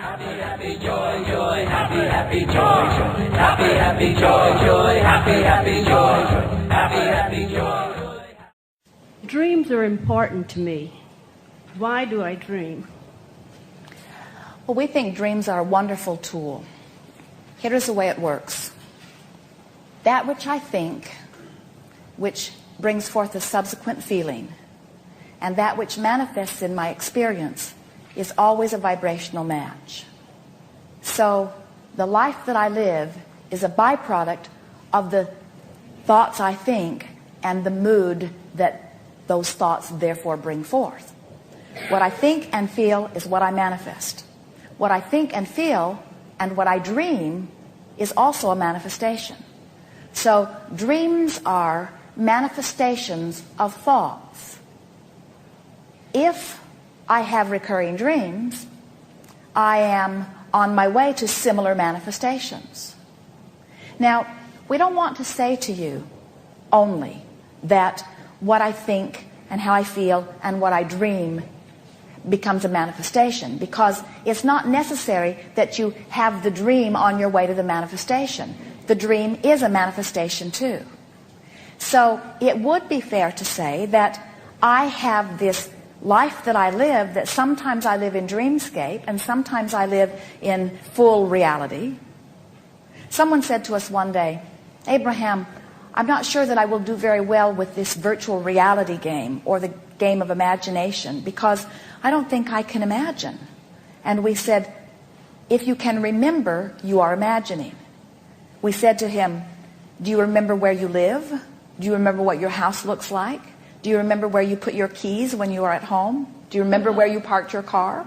Happy, happy, joy, joy, happy, happy, joy, joy, happy, happy, joy, joy, happy, happy, joy, joy, happy, happy, joy. Dreams are important to me. Why do I dream? Well, we think dreams are a wonderful tool. Here is the way it works. That which I think, which brings forth a subsequent feeling, and that which manifests in my experience is always a vibrational match. So the life that I live is a byproduct of the thoughts I think and the mood that those thoughts therefore bring forth. What I think and feel is what I manifest. What I think and feel and what I dream is also a manifestation. So dreams are manifestations of thoughts. If I have recurring dreams, I am on my way to similar manifestations. Now, we don't want to say to you only that what I think and how I feel and what I dream becomes a manifestation, because it's not necessary that you have the dream on your way to the manifestation. The dream is a manifestation too. So it would be fair to say that I have this life that I live, that sometimes I live in dreamscape and sometimes I live in full reality. Someone said to us one day, Abraham, I'm not sure that I will do very well with this virtual reality game or the game of imagination, because I don't think I can imagine. And we said, if you can remember, you are imagining. We said to him, do you remember where you live? Do you remember what your house looks like? Do you remember where you put your keys when you are at home? Do you remember where you parked your car?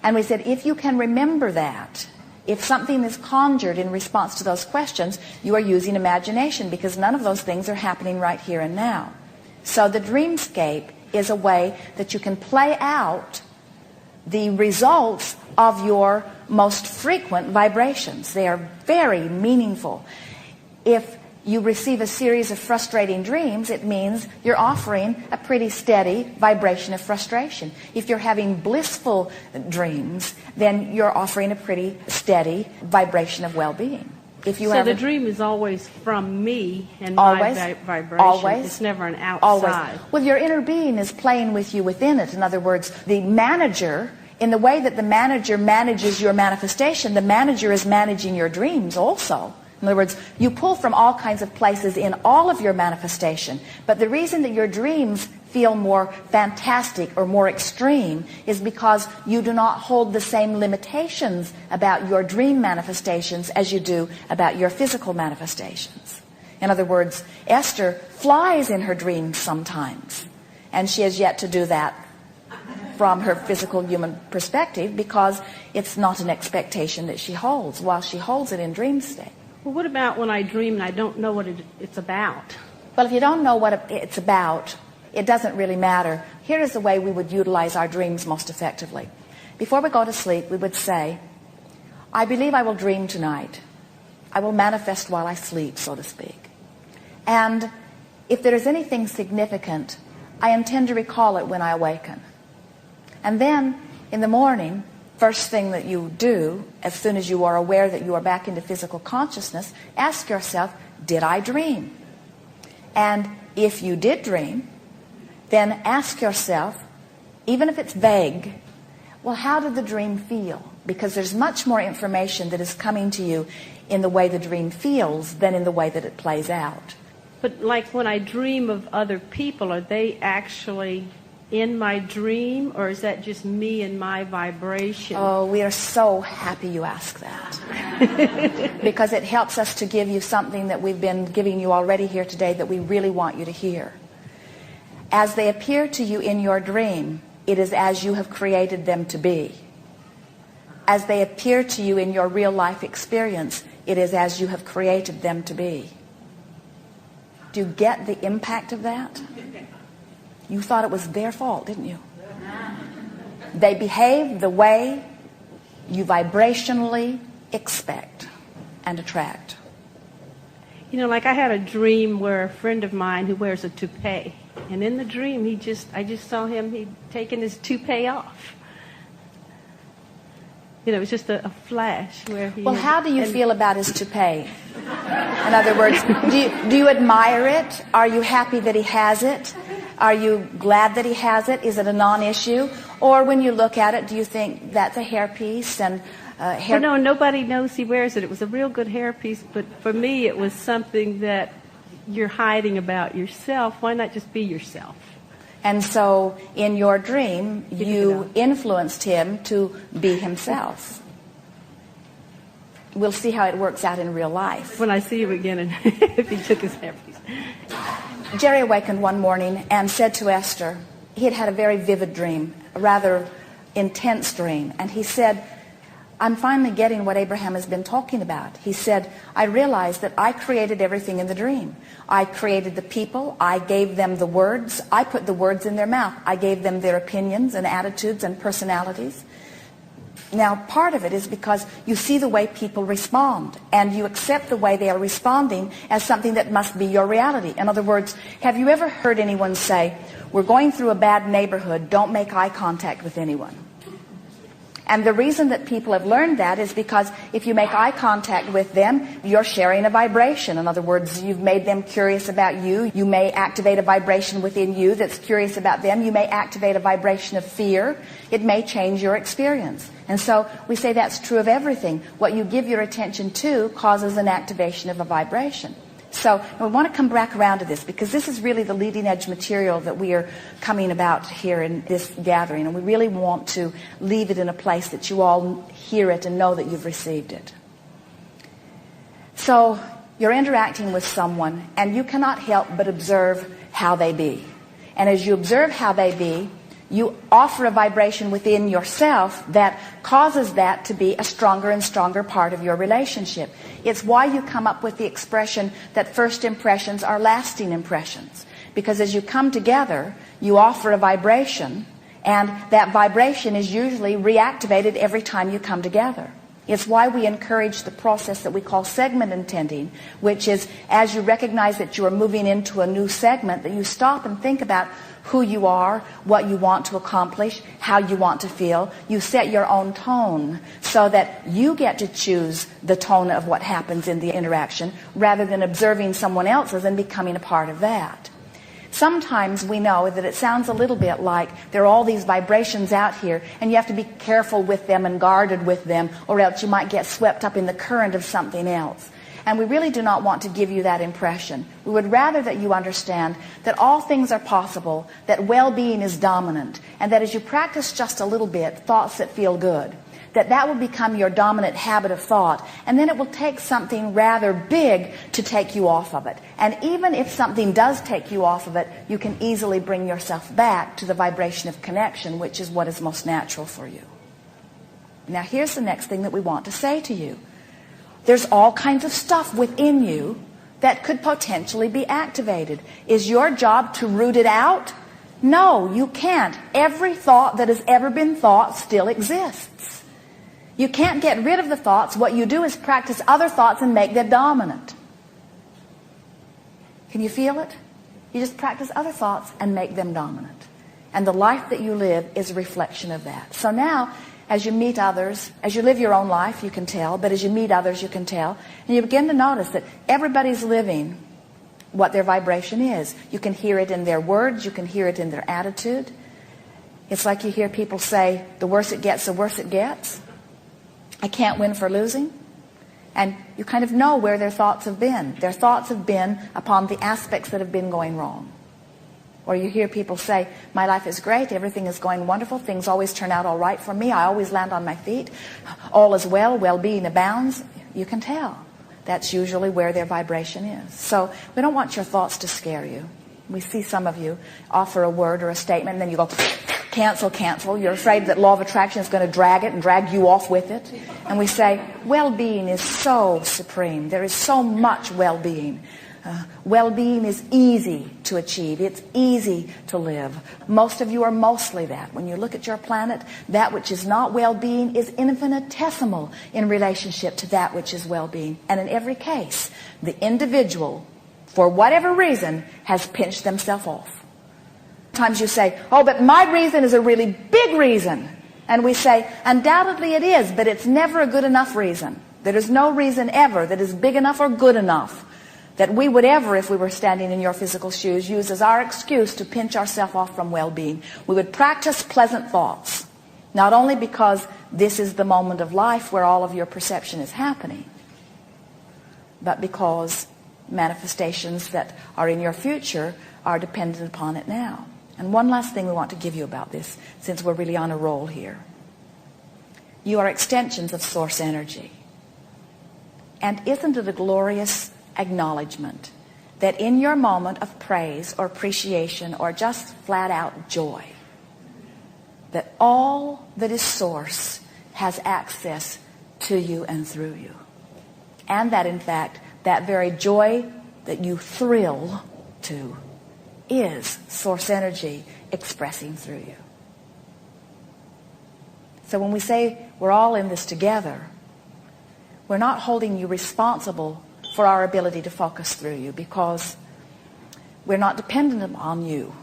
And we said, if you can remember that, if something is conjured in response to those questions, you are using imagination, because none of those things are happening right here and now. So the dreamscape is a way that you can play out the results of your most frequent vibrations. They are very meaningful. If you receive a series of frustrating dreams, it means you're offering a pretty steady vibration of frustration. If you're having blissful dreams, then you're offering a pretty steady vibration of well-being. If you so the dream is always from me and always, my vibration. Always. It's never an outside. Always. Well, your inner being is playing with you within it. In other words, the manager, in the way that the manager manages your manifestation, the manager is managing your dreams also. In other words, you pull from all kinds of places in all of your manifestation. But the reason that your dreams feel more fantastic or more extreme is because you do not hold the same limitations about your dream manifestations as you do about your physical manifestations. In other words, Esther flies in her dreams sometimes, and she has yet to do that from her physical human perspective, because it's not an expectation that she holds, while she holds it in dream state. Well, what about when I dream and I don't know what it's about? Well, if you don't know what it's about, it doesn't really matter. Here is the way we would utilize our dreams most effectively. Before we go to sleep, we would say, I believe I will dream tonight. I will manifest while I sleep, so to speak. And if there is anything significant, I intend to recall it when I awaken. And then, in the morning, first thing that you do, as soon as you are aware that you are back into physical consciousness, ask yourself, did I dream? And if you did dream, then ask yourself, even if it's vague, well, how did the dream feel? Because there's much more information that is coming to you in the way the dream feels than in the way that it plays out. But like when I dream of other people, are they actually in my dream, or is that just me and my vibration? Oh, we are so happy you ask that. Because it helps us to give you something that we've been giving you already here today that we really want you to hear. As they appear to you in your dream, it is as you have created them to be. As they appear to you in your real life experience, it is as you have created them to be. Do you get the impact of that? You thought it was their fault, didn't you? They behave the way you vibrationally expect and attract. You know, like I had a dream where a friend of mine who wears a toupee, and in the dream I just saw him, he'd taken his toupee off. it was just a flash where he. Well, how do you feel about his toupee? In other words, do you admire it? Are you happy that he has it? Are you glad that he has it? Is it a non-issue? Or when you look at it, do you think that's a hairpiece and hair? Well, no, nobody knows he wears it. It was a real good hairpiece, but for me, it was something that you're hiding about yourself. Why not just be yourself? And so, in your dream, you influenced him to be himself. We'll see how it works out in real life. When I see him again, and if he took his hairpiece. Jerry awakened one morning and said to Esther, he had had a very vivid dream, a rather intense dream. And he said, I'm finally getting what Abraham has been talking about. He said, I realized that I created everything in the dream. I created the people. I gave them the words. I put the words in their mouth. I gave them their opinions and attitudes and personalities. Now, part of it is because you see the way people respond, and you accept the way they are responding as something that must be your reality. In other words, have you ever heard anyone say, we're going through a bad neighborhood, don't make eye contact with anyone? And the reason that people have learned that is because if you make eye contact with them, you're sharing a vibration. In other words, you've made them curious about you. You may activate a vibration within you that's curious about them. You may activate a vibration of fear. It may change your experience. And so we say that's true of everything. What you give your attention to causes an activation of a vibration. So we want to come back around to this because this is really the leading edge material that we are coming about here in this gathering. And we really want to leave it in a place that you all hear it and know that you've received it. So you're interacting with someone and you cannot help but observe how they be. And as you observe how they be, you offer a vibration within yourself that causes that to be a stronger and stronger part of your relationship. It's why you come up with the expression that first impressions are lasting impressions. Because as you come together, you offer a vibration, and that vibration is usually reactivated every time you come together. It's why we encourage the process that we call segment intending, which is as you recognize that you are moving into a new segment, that you stop and think about who you are, what you want to accomplish, how you want to feel. You set your own tone so that you get to choose the tone of what happens in the interaction rather than observing someone else's and becoming a part of that. Sometimes we know that it sounds a little bit like there are all these vibrations out here and you have to be careful with them and guarded with them, or else you might get swept up in the current of something else. And we really do not want to give you that impression. We would rather that you understand that all things are possible, that well-being is dominant, and that as you practice just a little bit, thoughts that feel good, that will become your dominant habit of thought, and then it will take something rather big to take you off of it. And even if something does take you off of it, you can easily bring yourself back to the vibration of connection, which is what is most natural for you. Now here's the next thing that we want to say to you. There's all kinds of stuff within you that could potentially be activated. Is your job to root it out? No, you can't. Every thought that has ever been thought still exists. You can't get rid of the thoughts. What you do is practice other thoughts and make them dominant. Can you feel it? You just practice other thoughts and make them dominant. And the life that you live is a reflection of that. So now, as you meet others, as you live your own life, you can tell, but as you meet others, you can tell. And you begin to notice that everybody's living what their vibration is. You can hear it in their words. You can hear it in their attitude. It's like you hear people say, the worse it gets, the worse it gets. I can't win for losing. And you kind of know where their thoughts have been. Their thoughts have been upon the aspects that have been going wrong. Or you hear people say, my life is great, everything is going wonderful, things always turn out all right for me, I always land on my feet, all is well, well-being abounds. You can tell. That's usually where their vibration is. So we don't want your thoughts to scare you. We see some of you offer a word or a statement, and then you go, cancel, cancel. You're afraid that law of attraction is going to drag it and drag you off with it. And we say, well-being is so supreme. There is so much well-being. Well-being is easy to achieve. It's easy to live. Most of you are mostly that. When you look at your planet, that which is not well-being is infinitesimal in relationship to that which is well-being. And in every case, the individual, for whatever reason, has pinched themselves off. Sometimes you say, oh, but my reason is a really big reason. And we say, undoubtedly it is, but it's never a good enough reason. There is no reason ever that is big enough or good enough that we would ever, if we were standing in your physical shoes, use as our excuse to pinch ourselves off from well-being. We would practice pleasant thoughts, not only because this is the moment of life where all of your perception is happening, but because manifestations that are in your future are dependent upon it now. And one last thing we want to give you about this, since we're really on a roll here. You are extensions of source energy. And isn't it a glorious acknowledgement that in your moment of praise or appreciation or just flat out joy, that all that is source has access to you and through you? And that in fact, that very joy that you thrill to is source energy expressing through you. So when we say we're all in this together, we're not holding you responsible for our ability to focus through you, because we're not dependent upon you.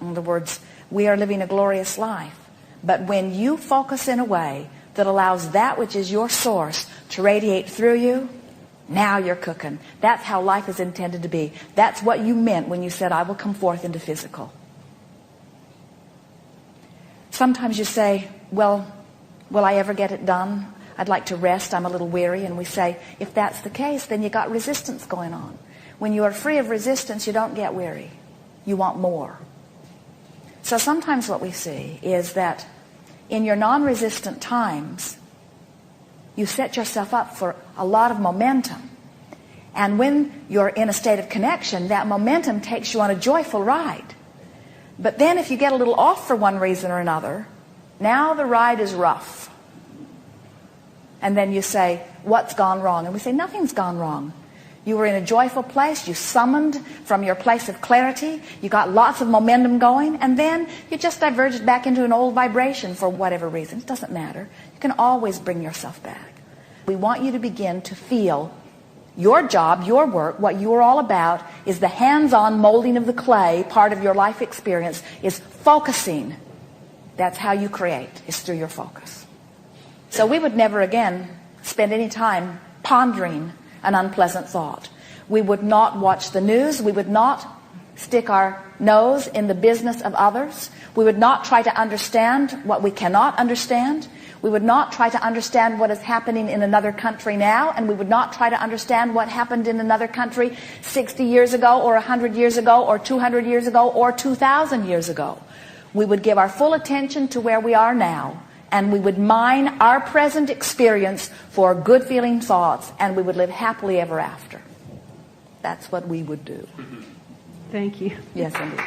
In other words, we are living a glorious life. But when you focus in a way that allows that which is your source to radiate through you, now you're cooking. That's how life is intended to be. That's what you meant when you said, I will come forth into physical. Sometimes you say, well, will I ever get it done? I'd like to rest. I'm a little weary. And we say, if that's the case, then you got resistance going on. When you are free of resistance, you don't get weary. You want more. So sometimes what we see is that in your non-resistant times, you set yourself up for a lot of momentum. And when you're in a state of connection, that momentum takes you on a joyful ride. But then if you get a little off for one reason or another, now the ride is rough. And then you say, what's gone wrong? And we say, nothing's gone wrong. You were in a joyful place. You summoned from your place of clarity. You got lots of momentum going. And then you just diverged back into an old vibration for whatever reason. It doesn't matter. You can always bring yourself back. We want you to begin to feel your job, your work, what you are all about is the hands-on molding of the clay. Part of your life experience is focusing. That's how you create, is through your focus. So we would never again spend any time pondering an unpleasant thought. We would not watch the news. We would not stick our nose in the business of others. We would not try to understand what we cannot understand. We would not try to understand what is happening in another country now, and we would not try to understand what happened in another country 60 years ago or 100 years ago or 200 years ago or 2,000 years ago. We would give our full attention to where we are now, and we would mine our present experience for good-feeling thoughts, and we would live happily ever after. That's what we would do. Thank you. Yes, indeed.